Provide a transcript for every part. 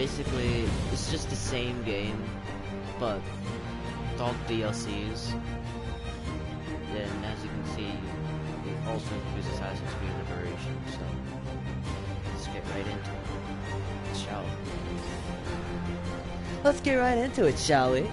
basically, it's just the same game, but with all DLCs. And as you can see, it also includes Assassin's Creed Liberation, so let's get right into it, shall we? Let's get right into it, shall we?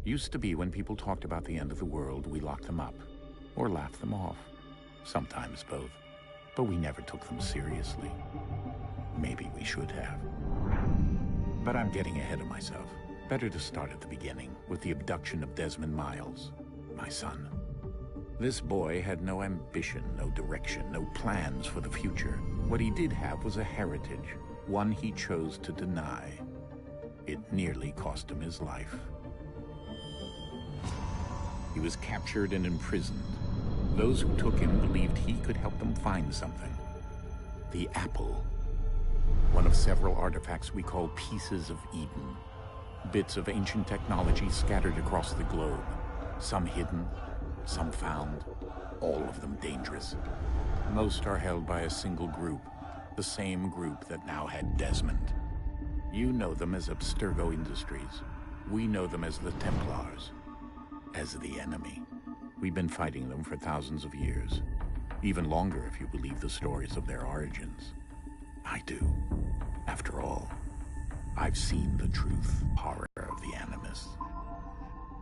Used to be when people talked about the end of the world, we locked them up, or laughed them off. Sometimes both. But we never took them seriously. Maybe we should have. But I'm getting ahead of myself. Better to start at the beginning, with the abduction of Desmond Miles, my son. This boy had no ambition, no direction, no plans for the future. What he did have was a heritage, one he chose to deny. It nearly cost him his life. He was captured and imprisoned. Those who took him believed he could help them find something. The apple. One of several artifacts we call pieces of Eden. Bits of ancient technology scattered across the globe. Some hidden, some found, all of them dangerous. Most are held by a single group, the same group that now had Desmond. You know them as Abstergo Industries. We know them as the Templars. As the enemy. We've been fighting them for thousands of years. Even longer if you believe the stories of their origins. I do. After all, I've seen the truth, horror of the Animus.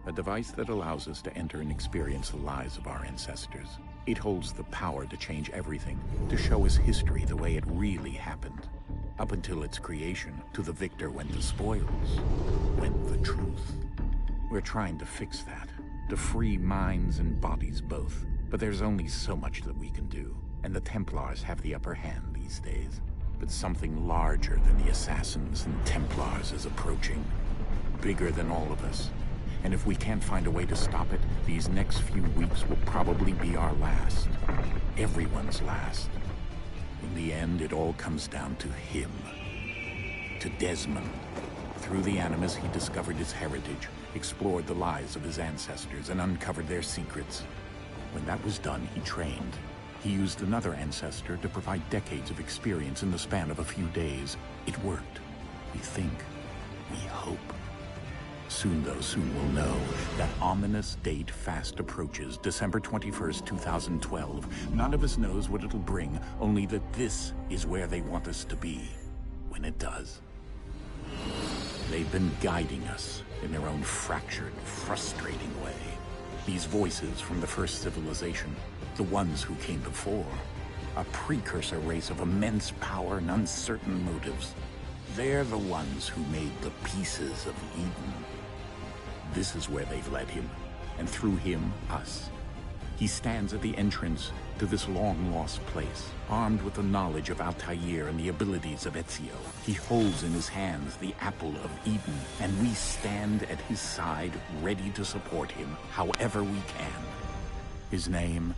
A device that allows us to enter and experience the lives of our ancestors. It holds the power to change everything, to show us history the way it really happened. Up until its creation, to the victor went the spoils, went the truth. We're trying to fix that, to free minds and bodies both. But there's only so much that we can do, and the Templars have the upper hand these days. But something larger than the Assassins and Templars is approaching, bigger than all of us. And if we can't find a way to stop it, these next few weeks will probably be our last. Everyone's last. In the end, it all comes down to him. To Desmond. Through the Animus, he discovered his heritage, explored the lives of his ancestors, and uncovered their secrets. When that was done, he trained. He used another ancestor to provide decades of experience in the span of a few days. It worked. We think. We hope. Soon, though, soon we'll know. That ominous date fast approaches, December 21st, 2012. None of us knows what it'll bring, only that this is where they want us to be, when it does. They've been guiding us in their own fractured, frustrating way. These voices from the first civilization, the ones who came before, a precursor race of immense power and uncertain motives. They're the ones who made the pieces of Eden. This is where they've led him, and through him, us. He stands at the entrance to this long-lost place, armed with the knowledge of Altair and the abilities of Ezio. He holds in his hands the apple of Eden, and we stand at his side, ready to support him however we can. His name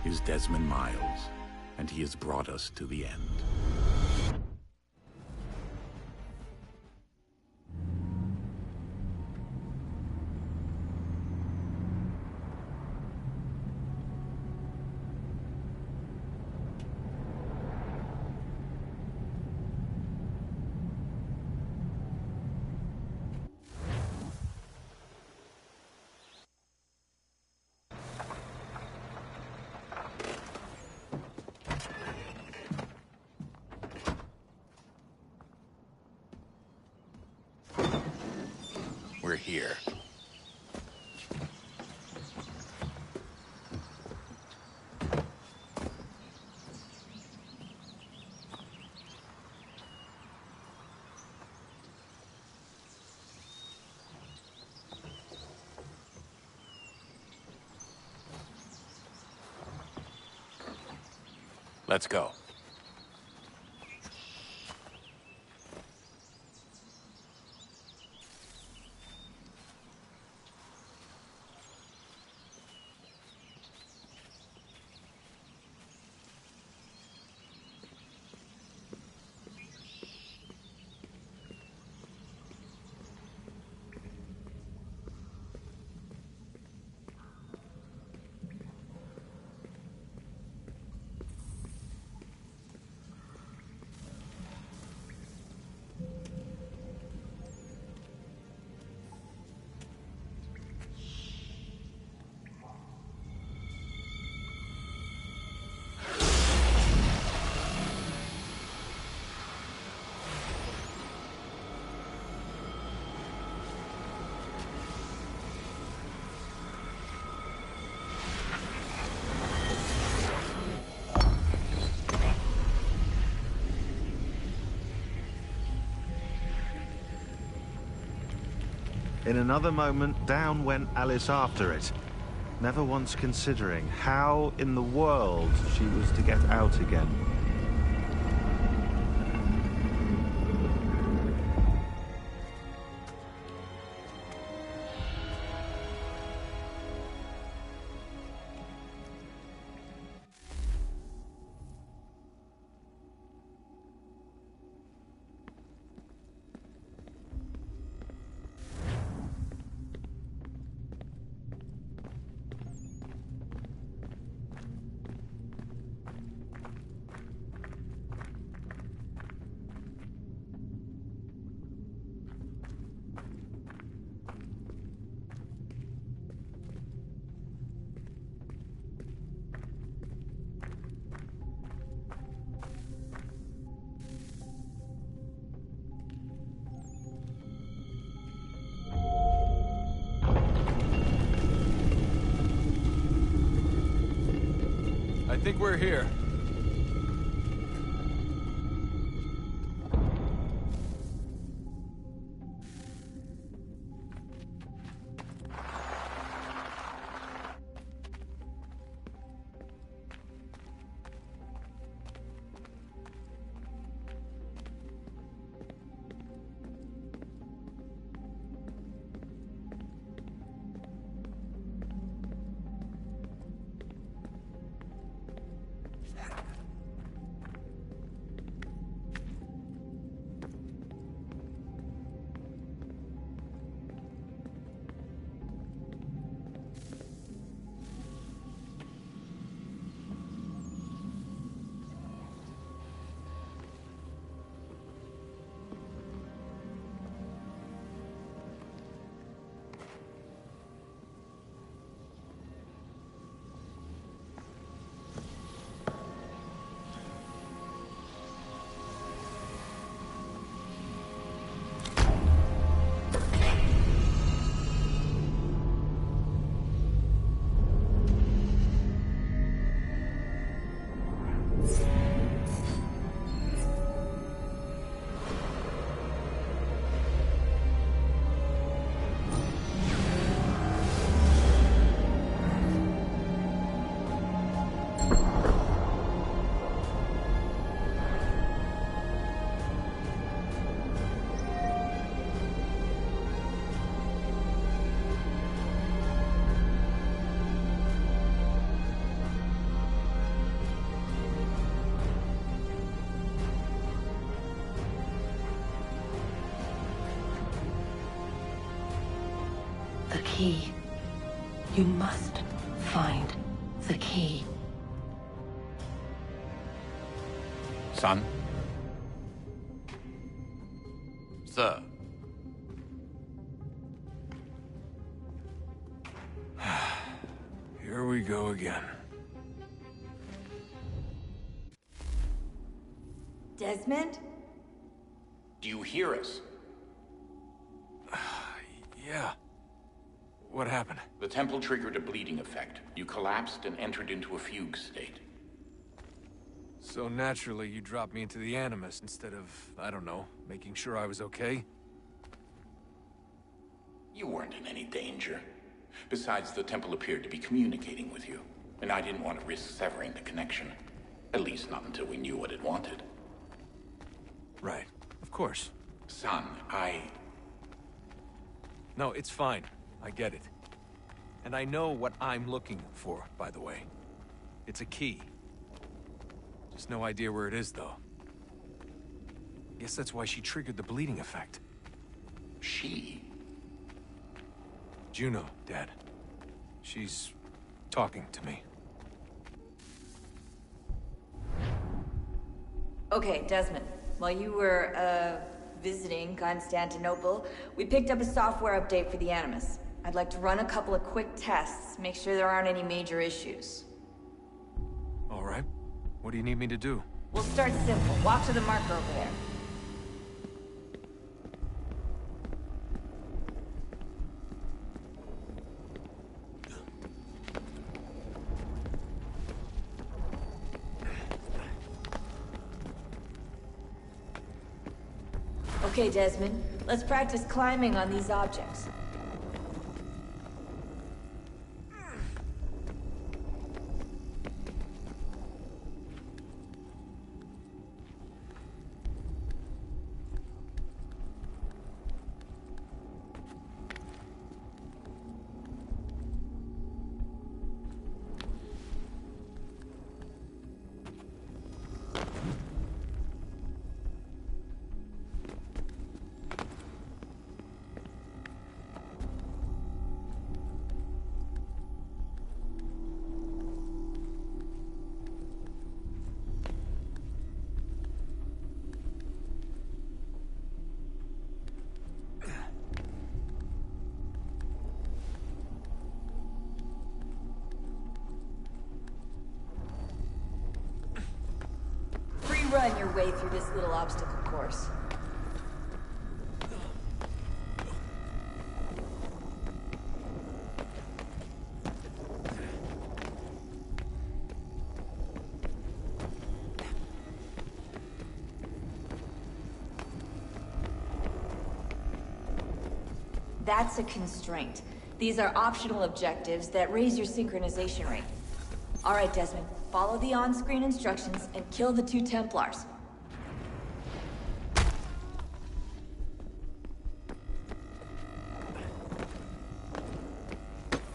is Desmond Miles, and he has brought us to the end. We're here. Let's go. In another moment, down went Alice after it, never once considering how in the world she was to get out again. I think we're here. key. You must find the key. Son? Sir. Here we go again. Desmond? Do you hear us? Yeah. What happened? The temple triggered a bleeding effect. You collapsed and entered into a fugue state. So naturally, you dropped me into the Animus instead of, I don't know, making sure I was okay? You weren't in any danger. Besides, the temple appeared to be communicating with you, and I didn't want to risk severing the connection. At least not until we knew what it wanted. Right. Of course. Son, No, it's fine. I get it. And I know what I'm looking for, by the way. It's a key. Just no idea where it is, though. Guess that's why she triggered the bleeding effect. She? Juno, Dad. She's talking to me. Okay, Desmond. While you were, visiting Constantinople, we picked up a software update for the Animus. I'd like to run a couple of quick tests, make sure there aren't any major issues. All right. What do you need me to do? We'll start simple. Walk to the marker over there. Okay, Desmond. Let's practice climbing on these objects. Run your way through this little obstacle course. That's a constraint. These are optional objectives that raise your synchronization rate. All right, Desmond. Follow the on-screen instructions and kill the 2 Templars.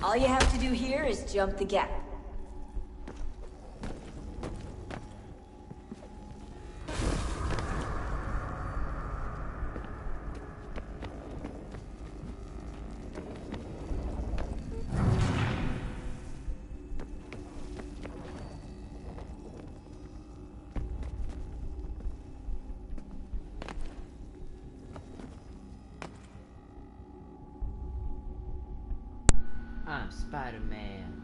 All you have to do here is jump the gap. I'm Spider-Man.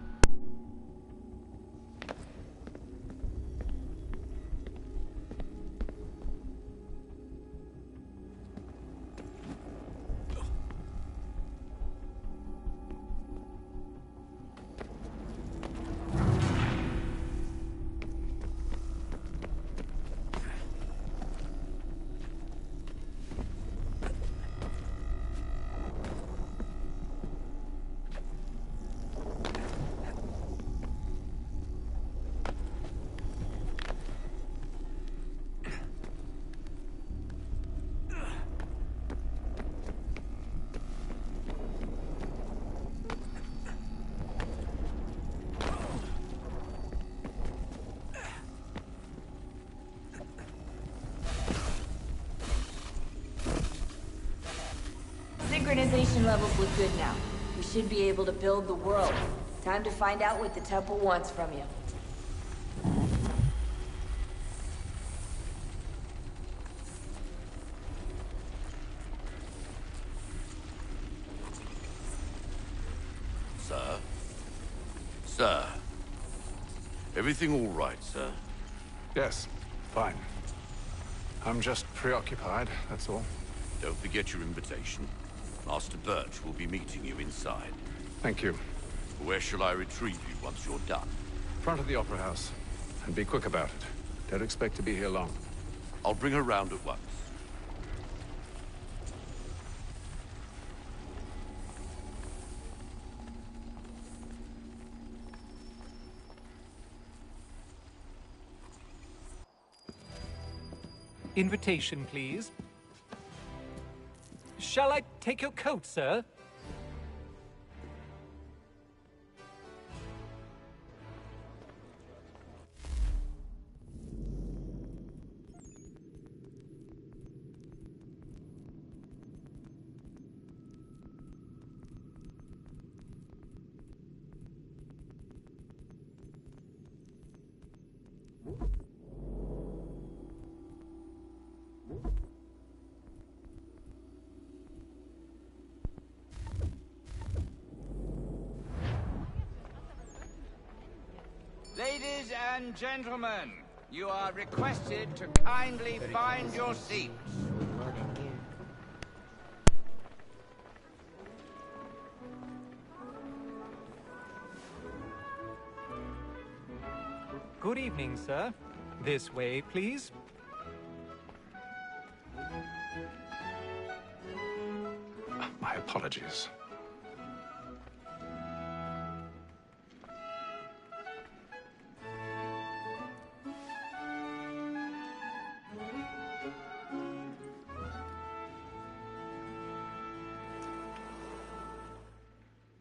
Synchronization levels look good now. We should be able to build the world. Time to find out what the temple wants from you. Sir? Sir? Everything all right, sir? Yes, fine. I'm just preoccupied, that's all. Don't forget your invitation. Master Birch will be meeting you inside. Thank you. Where shall I retrieve you once you're done? Front of the Opera House. And be quick about it. Don't expect to be here long. I'll bring her round at once. Invitation, please. Shall I take your coat, sir? Ladies and gentlemen, you are requested to kindly find your seats. Good evening, sir. This way, please. My apologies.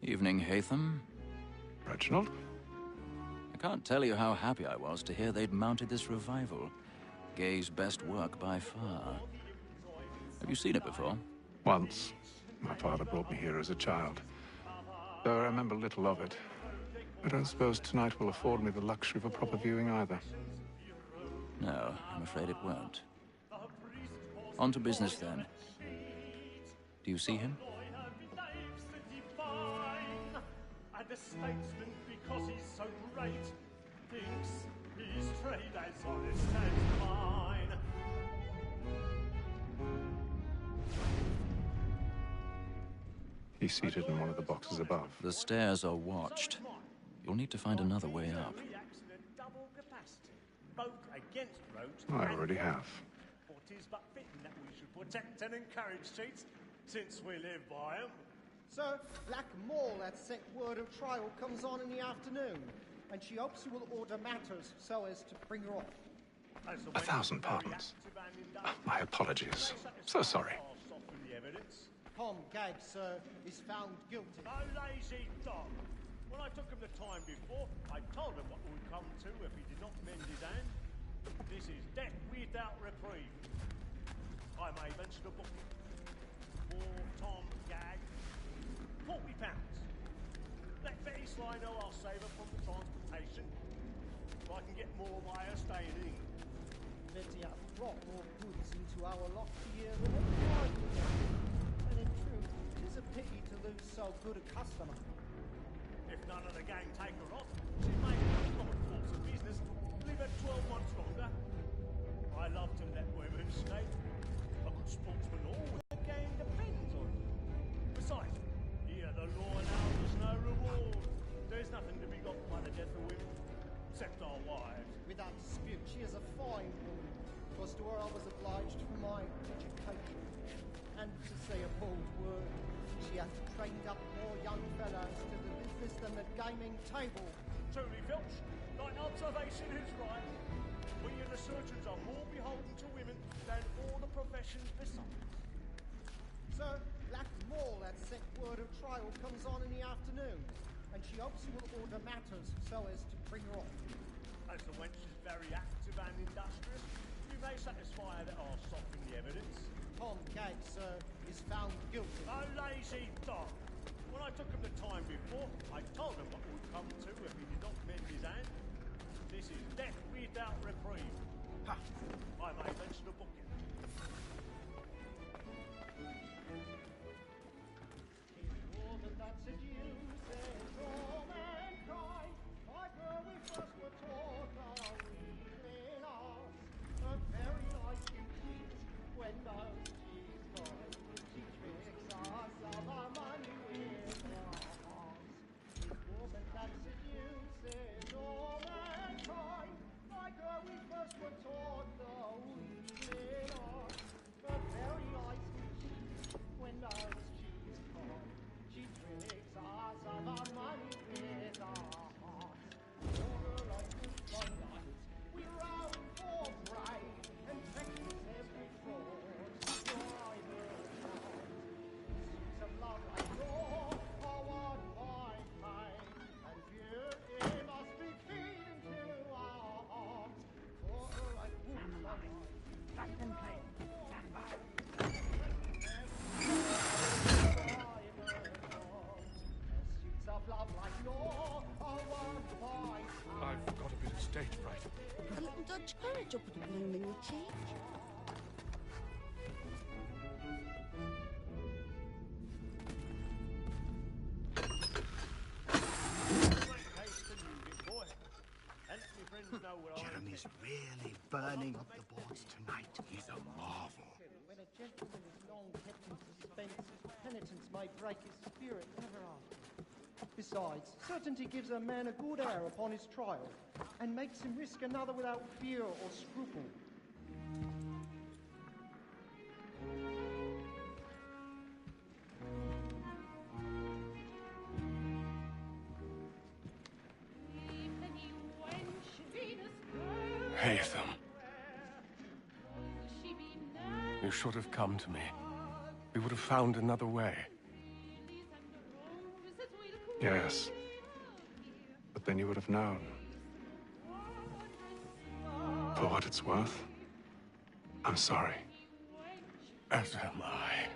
Evening, Hatham. Reginald? I can't tell you how happy I was to hear they'd mounted this revival. Gay's best work by far. Have you seen it before? Once. My father brought me here as a child. Though I remember little of it. I don't suppose tonight will afford me the luxury of a proper viewing either. No, I'm afraid it won't. On to business, then. Do you see him? The statesman, because he's so great, thinks his trade as honest as mine. He's seated in one of the boxes above. The stairs are watched. You'll need to find another way up. I already have. For 'tis but fitting that we should protect and encourage cheats, since we live by 'em. Sir, Black Mall at set word of trial comes on in the afternoon, and she hopes you will order matters so as to bring her off. 1,000 pardons. My apologies. So sorry. Tom Gag, sir, is found guilty. A lazy dog. When I took him the time before, I told him what would come to if he did not mend his hand. This is death without reprieve. I may mention a book for Tom Gag. £40. Let Betty Sly know I'll save her from the transportation, so I can get more by her staying in England. Betty hath brought more goods into our lofty here than ever I could have. And in truth, it is a pity to lose so good a customer. If none of the gang take her off, she may, on course of business, leave her 12 months longer. I love to let women stay. A good sportsman all with the game depends on it. Besides, the law now there's no reward. There's nothing to be got by the death of women, except our wives. Without dispute, she is a fine woman. 'Twas to her I was obliged for my education. And to say a bold word, she hath trained up more young fellows to the business than the gaming table. Truly, Filch, thine observation is right. We and the surgeons are more beholden to women than all the professions besides. Sir, Black Mall at set word of trial comes on in the afternoon, and she hopes you will order matters so as to bring her off. As the wench is very active and industrious, you may satisfy her that I'll soften the evidence. Tom Gag, sir, is found guilty. A lazy dog. When I took him the time before, I told him what would come to if he did not mend his hand. This is death without reprieve. Ha! I may mention a book here. More than that seduces all mankind. Like where we first were taught our weakling arts. A very life you teach when those cheese boys. She tricks us of our money with her hearts. Woman that seduces all mankind. Like where we first were taught the weakling arts. A very life you teach when those cheese boys. She tricks us of our money with our hearts. Over like the sunlight, we round for pride and practice every fraud to drive her down. Suits of love like law are one by pain, and beauty must be feeding to our hearts. For her like wounds of life, back and play, stand by. Of love like law are one by I've got a bit of stage fright. A little Dutch courage will put a bloom in your cheek. Jeremy's really burning up the boards tonight. He's a marvel. When a gentleman is long kept in suspense, penitence may break his spirit ever after. Besides, certainty gives a man a good air upon his trial, and makes him risk another without fear or scruple. Haytham. You should have come to me. We would have found another way. Yes. But then you would have known. For what it's worth, I'm sorry. As am I.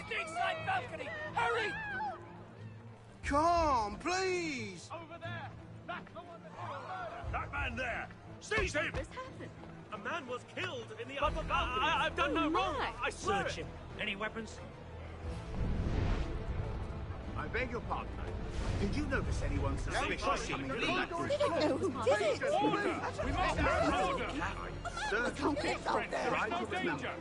Inside balcony! Hurry! Come, please! Over there! That's the one that... That man there! Seize him! This happened. A man was killed in the upper balcony. I've done no wrong. I search him. Any weapons? I beg your pardon. Did you notice anyone suspicious coming from that room? We don't know who did it. Order! We must have order! Sir, Can't get out there. There is no danger!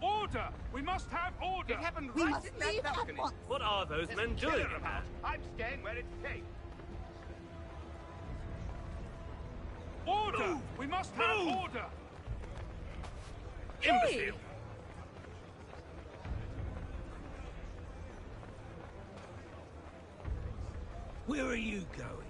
Order! We must have order! It happened We right must in that leave at balcony. once. What are those There's men a killer doing? about. I'm staying where it's safe. Order! Move! We must have Move! order! Imbecile! Where are you going?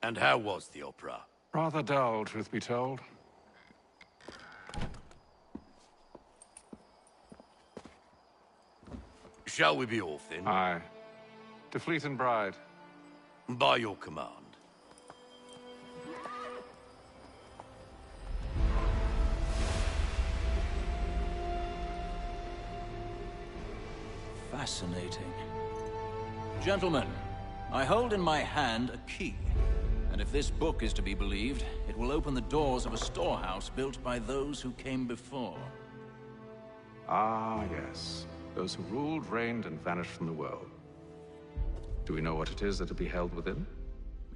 And how was the opera? Rather dull, truth be told. Shall we be off then? Aye. To Fleet and Bride. By your command. Fascinating. Gentlemen, I hold in my hand a key. And if this book is to be believed, it will open the doors of a storehouse built by those who came before. Ah, yes. Those who ruled, reigned, and vanished from the world. Do we know what it is that will be held within?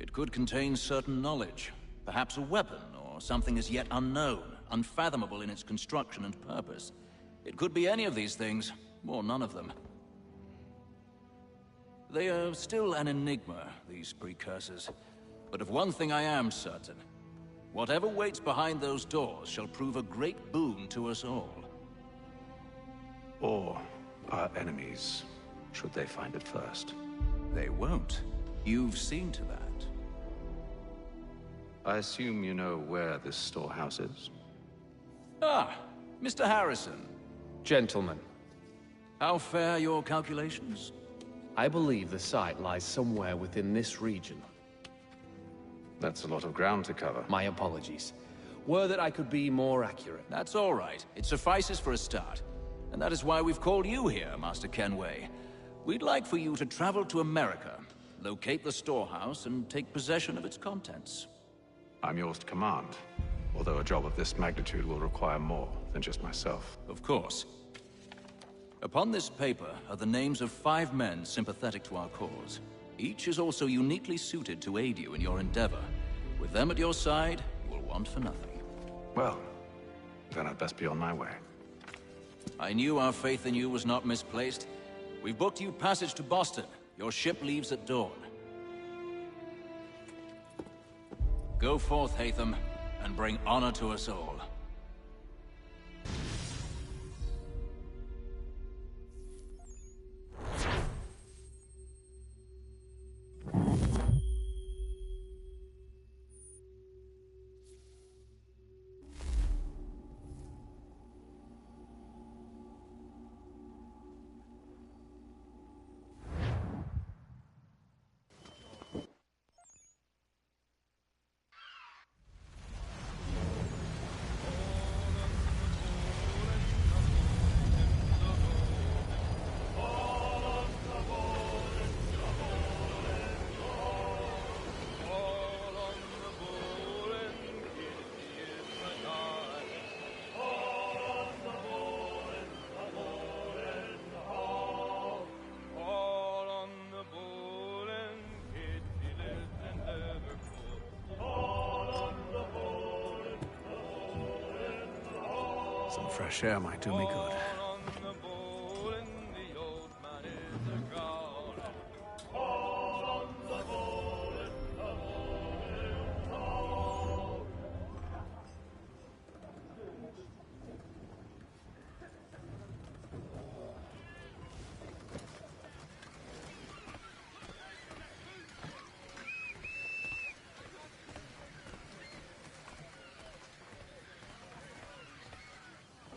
It could contain certain knowledge. Perhaps a weapon, or something as yet unknown, unfathomable in its construction and purpose. It could be any of these things, or none of them. They are still an enigma, these precursors. But of one thing I am certain. Whatever waits behind those doors shall prove a great boon to us all. Or our enemies, should they find it first. They won't. You've seen to that. I assume you know where this storehouse is? Ah, Mr. Harrison. Gentlemen. How fare your calculations? I believe the site lies somewhere within this region. That's a lot of ground to cover. My apologies. Were that I could be more accurate. That's all right. It suffices for a start. And that is why we've called you here, Master Kenway. We'd like for you to travel to America, locate the storehouse, and take possession of its contents. I'm yours to command, although a job of this magnitude will require more than just myself. Of course. Upon this paper are the names of 5 men sympathetic to our cause. Each is also uniquely suited to aid you in your endeavor. With them at your side, you will want for nothing. Well, then I'd best be on my way. I knew our faith in you was not misplaced. We've booked you passage to Boston. Your ship leaves at dawn. Go forth, Hatham, and bring honor to us all. Some fresh air might do me good.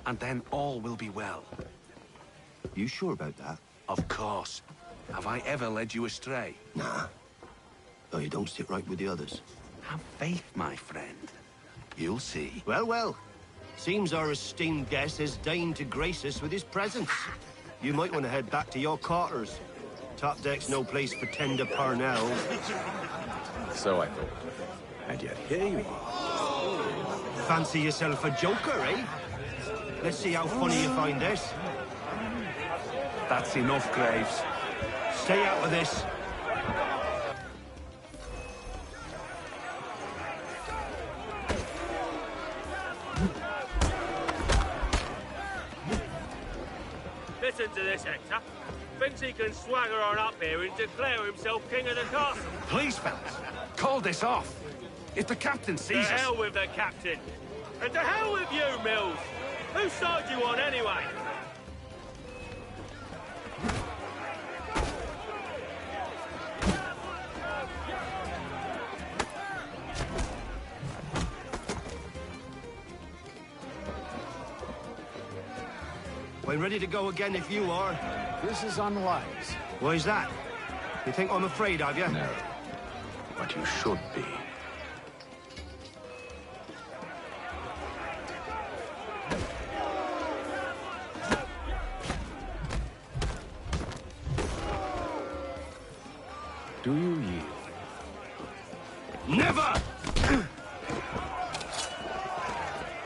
And then all will be well. You sure about that? Of course. Have I ever led you astray? Nah. Though you don't sit right with the others. Have faith, my friend. You'll see. Well, well. Seems our esteemed guest has deigned to grace us with his presence. You might want to head back to your quarters. Top deck's no place for tender Parnell. So I thought. And yet here you are. Fancy yourself a joker, eh? Let's see how funny you find this. That's enough, Graves. Stay out of this. Listen to this, Hector. Thinks he can swagger on up here and declare himself king of the castle. Please, fellas, call this off. If the captain sees us... To hell with the captain. And to hell with you, Mills. Whose side you on, anyway? We're ready to go again if you are. This is unwise. Why's that? You think I'm afraid of you? No. But you should be. Do you yield? Never!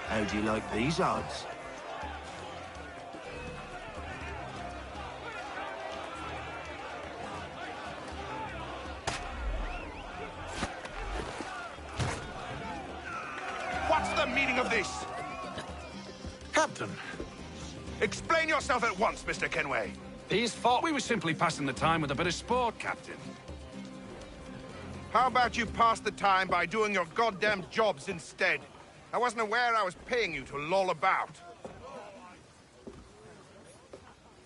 How do you like these odds? What's the meaning of this? Captain, Explain yourself at once, Mr. Kenway. these thought we were simply passing the time with a bit of sport, Captain. How about you pass the time by doing your goddamn jobs instead? I wasn't aware I was paying you to loll about.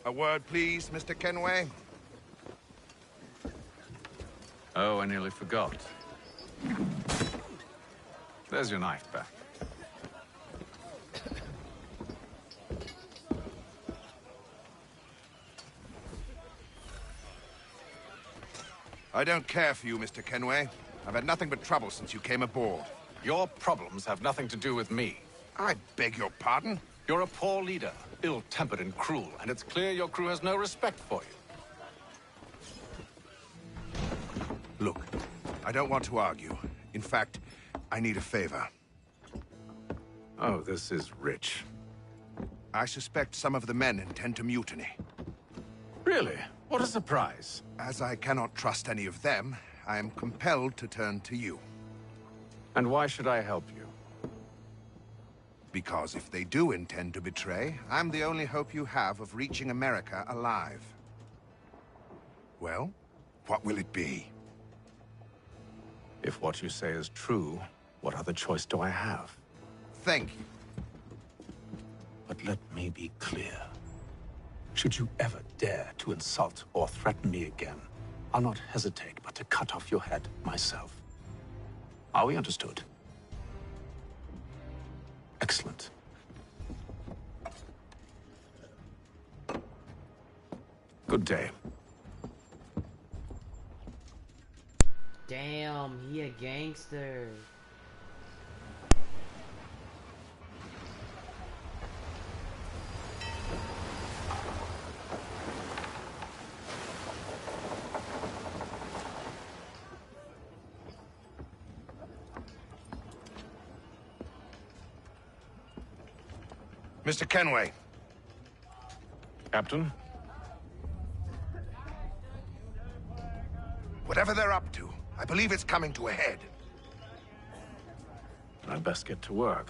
A word, please, Mr. Kenway. Oh, I nearly forgot. There's your knife back. I don't care for you, Mr. Kenway. I've had nothing but trouble since you came aboard. Your problems have nothing to do with me. I beg your pardon? You're a poor leader, ill-tempered and cruel, and it's clear your crew has no respect for you. Look, I don't want to argue. In fact, I need a favor. Oh, this is rich. I suspect some of the men intend to mutiny. Really? What a surprise. As I cannot trust any of them, I am compelled to turn to you. And why should I help you? Because if they do intend to betray, I'm the only hope you have of reaching America alive. Well, what will it be? If what you say is true, what other choice do I have? Thank you. But let me be clear. Should you ever dare to insult or threaten me again, I'll not hesitate but to cut off your head myself. Are we understood? Excellent. Good day. Damn, he a gangster. Mr. Kenway. Captain? Whatever they're up to, I believe it's coming to a head. I'd best get to work.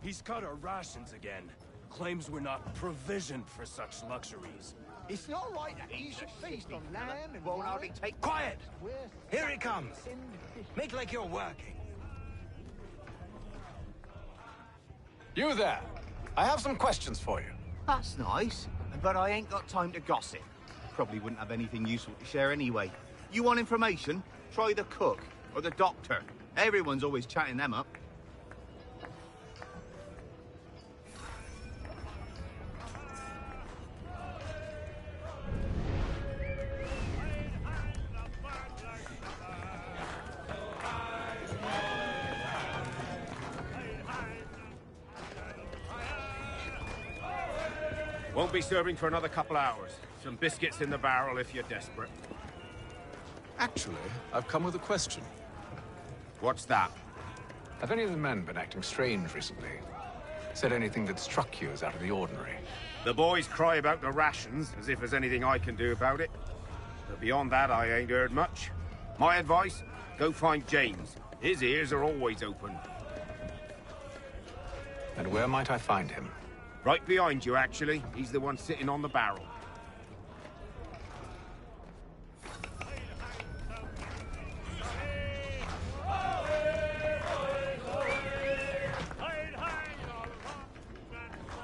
He's cut our rations again. Claims we're not provisioned for such luxuries. It's not right that you should feast on lamb and Won't hardly take... Quiet! Here he comes. Make like you're working. You there! I have some questions for you. That's nice, but I ain't got time to gossip. Probably wouldn't have anything useful to share anyway. You want information? Try the cook or the doctor. Everyone's always chatting them up. Won't be serving for another couple hours. Some biscuits in the barrel if you're desperate. Actually, I've come with a question. What's that? Have any of the men been acting strange recently? Said anything that struck you as out of the ordinary? The boys cry about the rations, as if there's anything I can do about it. But beyond that, I ain't heard much. My advice? Go find James. His ears are always open. And where might I find him? Right behind you, actually. He's the one sitting on the barrel.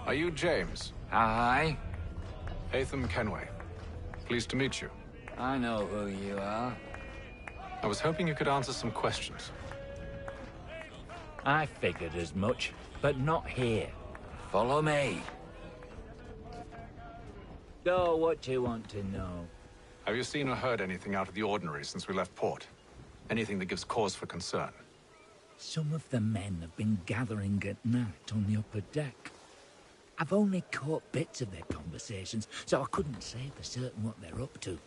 Are you James? Aye. Atham Kenway. Pleased to meet you. I know who you are. I was hoping you could answer some questions. I figured as much, but not here. Follow me. So, what do you want to know? Have you seen or heard anything out of the ordinary since we left port? Anything that gives cause for concern? Some of the men have been gathering at night on the upper deck. I've only caught bits of their conversations, so I couldn't say for certain what they're up to.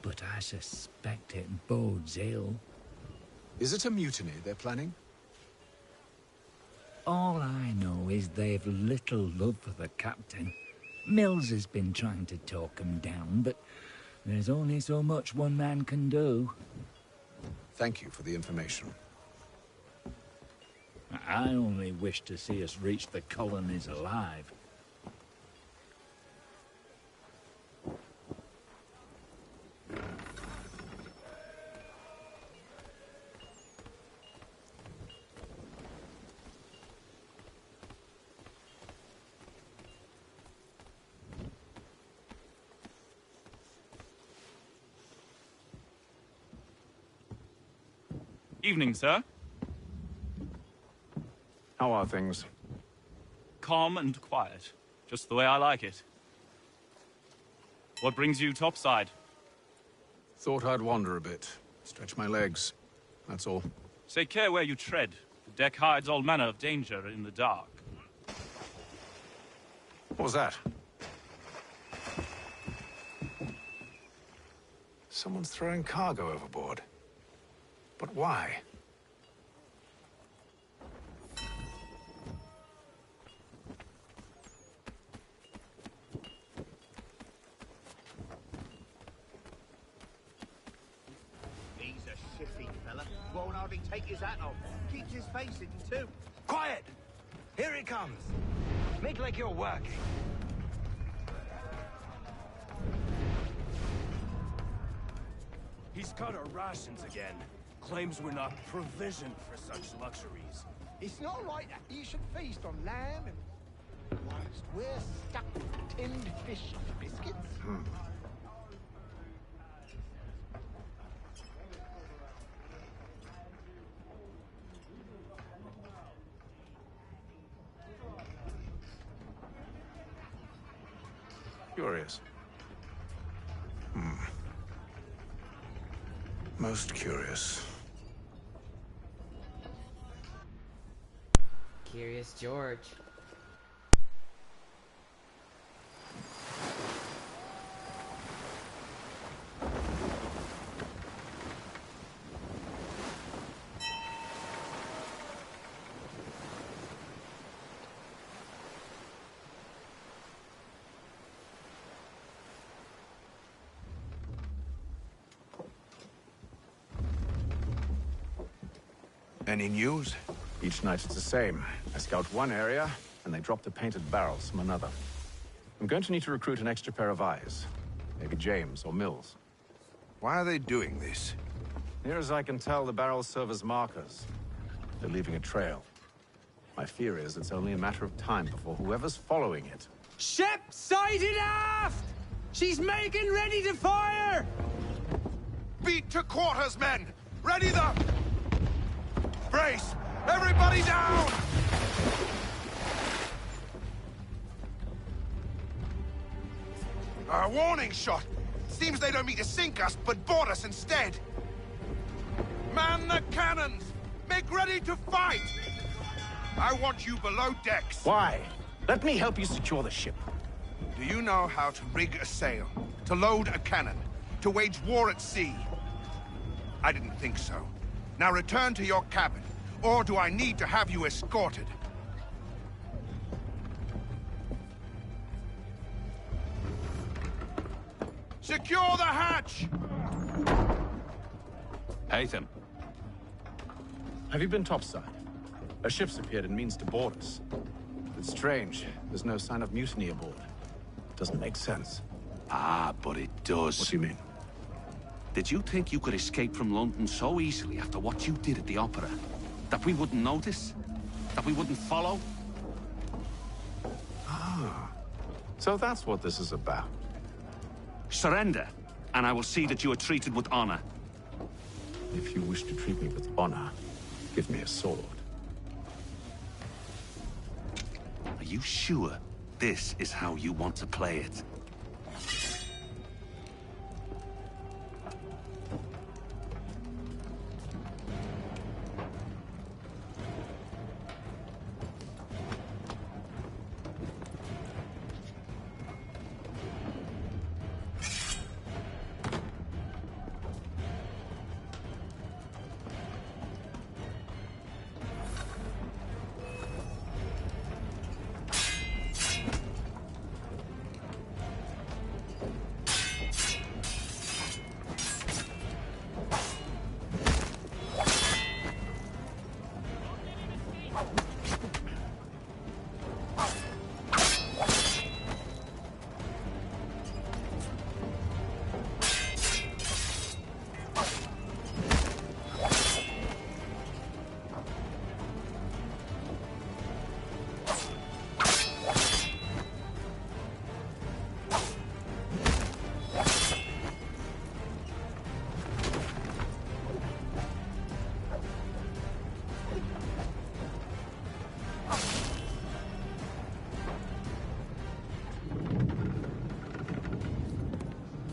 But I suspect it bodes ill. Is it a mutiny they're planning? All I know is they've little love for the captain. Mills has been trying to talk him down, but there's only so much one man can do. Thank you for the information. I only wish to see us reach the colonies alive. Evening, sir. How are things? Calm and quiet. Just the way I like it. What brings you topside? Thought I'd wander a bit. Stretch my legs. That's all. Take care where you tread. The deck hides all manner of danger in the dark. What was that? Someone's throwing cargo overboard. But why? He's a shifty fella. Won't hardly take his hat off. Keeps his face hidden too. Quiet! Here he comes. Make like you're working. He's cut our rations again. Claims we're not provisioned for such luxuries. It's not right that you should feast on lamb and whilst we're stuck with tinned fish and biscuits. Curious. Most curious. Curious George. Any news? Each night it's the same. I scout one area, and they drop the painted barrels from another. I'm going to need to recruit an extra pair of eyes. Maybe James or Mills. Why are they doing this? Near as I can tell, the barrels serve as markers. They're leaving a trail. My fear is it's only a matter of time before whoever's following it... Ship sighted aft! She's making ready to fire! Beat to quarters, men! Ready the... Brace! Everybody down! A warning shot! Seems they don't mean to sink us, but board us instead! Man the cannons! Make ready to fight! I want you below decks! Why? Let me help you secure the ship. Do you know how to rig a sail? To load a cannon? To wage war at sea? I didn't think so. Now return to your cabin, or do I need to have you escorted? Secure the hatch! Haytham. Have you been topside? A ship's appeared and means to board us. It's strange. There's no sign of mutiny aboard. Doesn't make sense. Ah, but it does. What do you mean? Did you think you could escape from London so easily after what you did at the opera? That we wouldn't notice? That we wouldn't follow? Ah. So that's what this is about. Surrender, and I will see that you are treated with honor. If you wish to treat me with honor, give me a sword. you sure this is how you want to play it?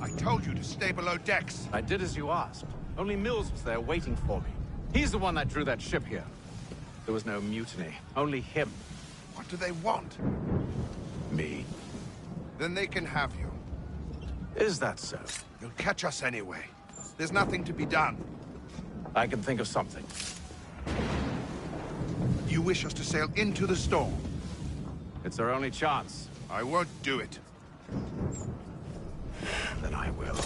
I told you to stay below decks. I did as you asked. Only Mills was there waiting for me. He's the one that drew that ship here. There was no mutiny, only him. What do they want? Me. Then they can have you. Is that so? You'll catch us anyway. There's nothing to be done. I can think of something. You wish us to sail into the storm? It's our only chance. I won't do it. Then I will.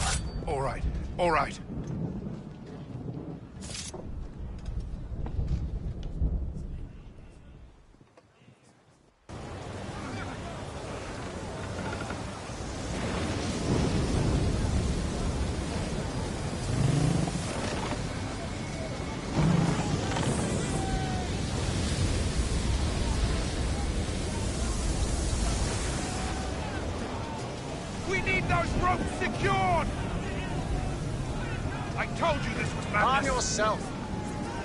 All right, all right. We need those ropes secured! I told you this was madness. Calm yourself.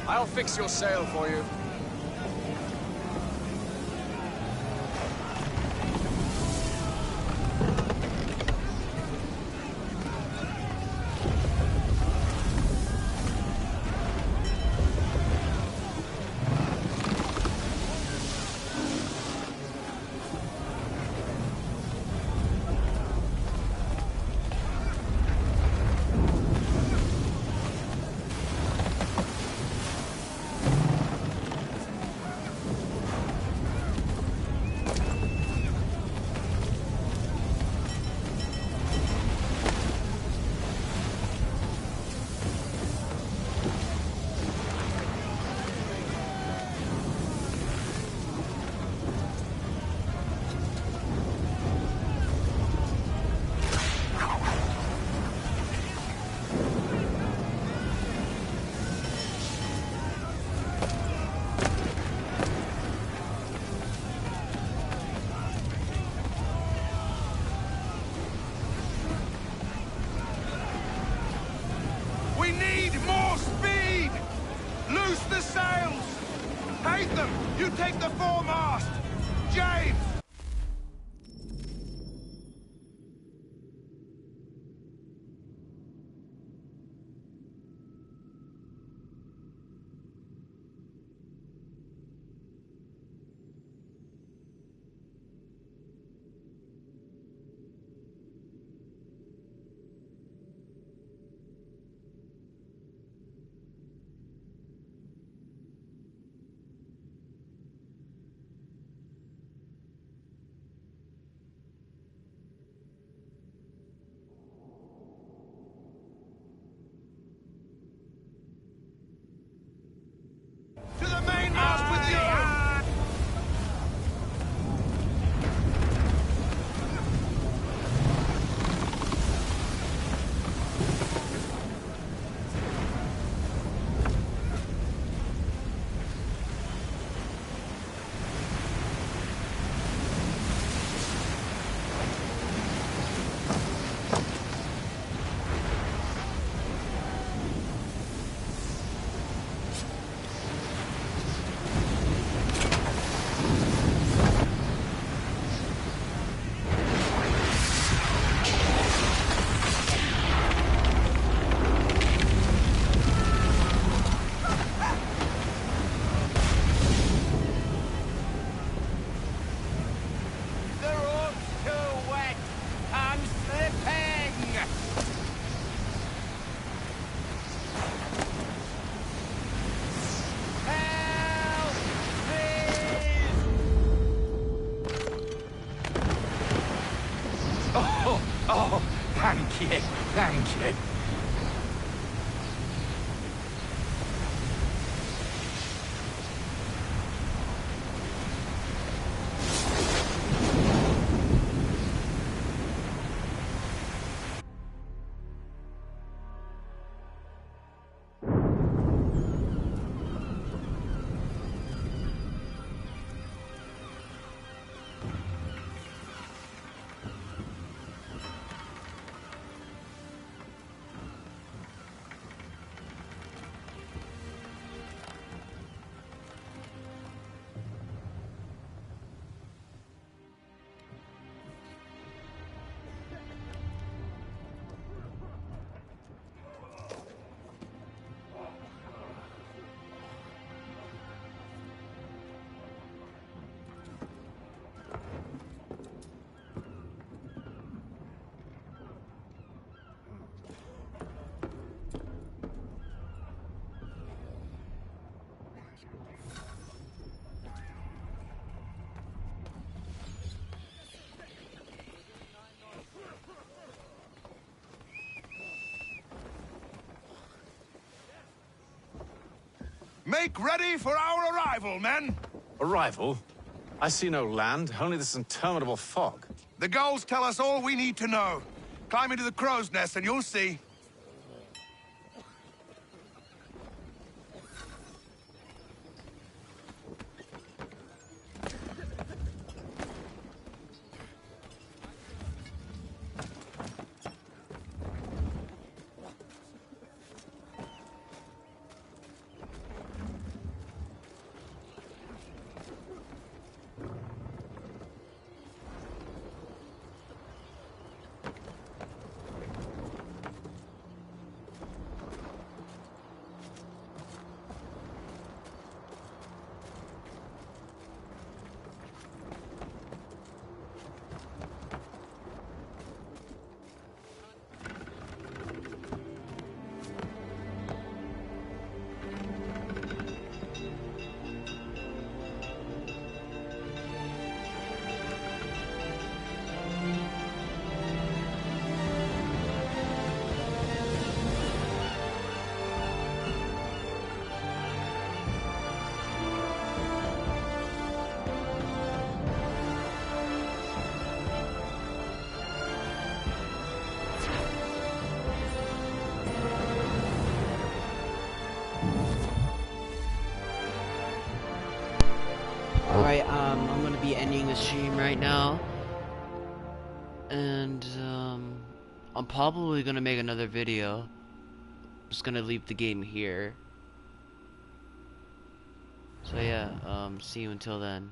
I'll fix your sail for you. We need more speed! Loose the sails! Haytham, you take the foremast! James! shithead. Make ready for our arrival, men! Arrival? I see no land, only this interminable fog. The gulls tell us all we need to know. Climb into the crow's nest and you'll see. Alright, I'm gonna be ending the stream right now. And, I'm probably gonna make another video. I'm just gonna leave the game here. So yeah, see you until then.